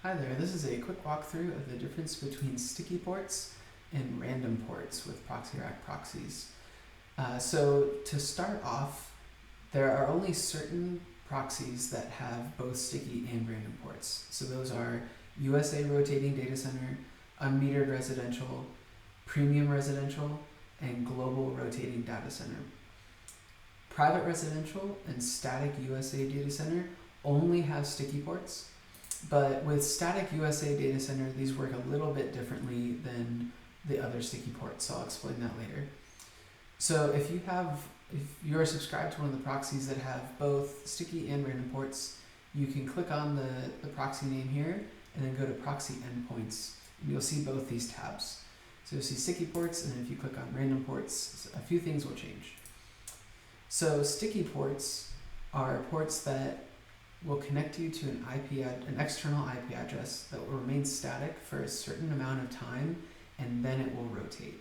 Hi there, this is a quick walkthrough of the difference between sticky ports and random ports with Proxyrack proxies. So to start off, there are only certain proxies that have both sticky and random ports. So those are USA rotating data center, unmetered residential, premium residential, and global rotating data center. Private residential and static USA data center only have sticky ports. But with static USA data center, these work a little bit differently than the other sticky ports, so I'll explain that later. So if you are subscribed to one of the proxies that have both sticky and random ports, you can click on the proxy name here and then go to proxy endpoints, and you'll see both these tabs. So you'll see sticky ports, and then if you click on random ports, a few things will change. So sticky ports are ports that will connect you to an external IP address that will remain static for a certain amount of time, and then it will rotate.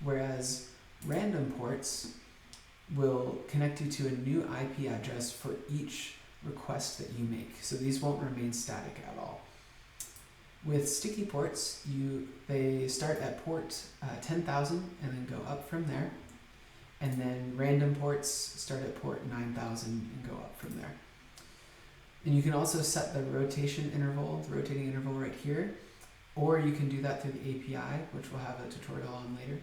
Whereas random ports will connect you to a new IP address for each request that you make. So these won't remain static at all. With sticky ports, they start at port 10,000 and then go up from there. And then random ports start at port 9,000 and go up from there. And you can also set the rotating interval right here, or you can do that through the API, which we'll have a tutorial on later.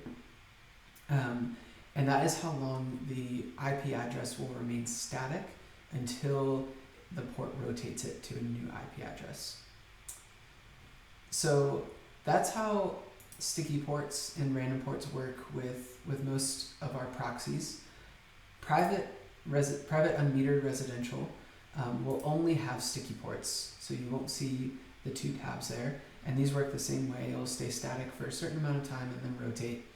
And that is how long the IP address will remain static until the port rotates it to a new IP address. So that's how sticky ports and random ports work with most of our proxies. Private unmetered residential will only have sticky ports, so you won't see the two tabs there, and these work the same way. It'll stay static for a certain amount of time and then rotate.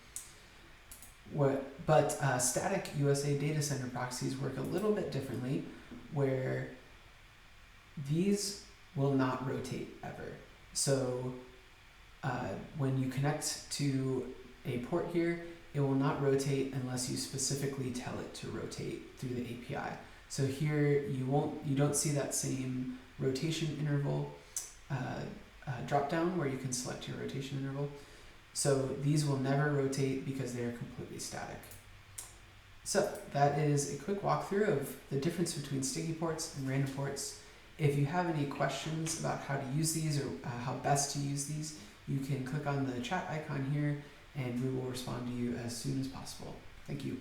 But static USA data center proxies work a little bit differently, where these will not rotate ever. So when you connect to a port here, it will not rotate unless you specifically tell it to rotate through the API. So here you don't see that same rotation interval drop down where you can select your rotation interval. So these will never rotate because they are completely static. So that is a quick walkthrough of the difference between sticky ports and random ports. If you have any questions about how to use these or how best to use these, you can click on the chat icon here and we will respond to you as soon as possible. Thank you.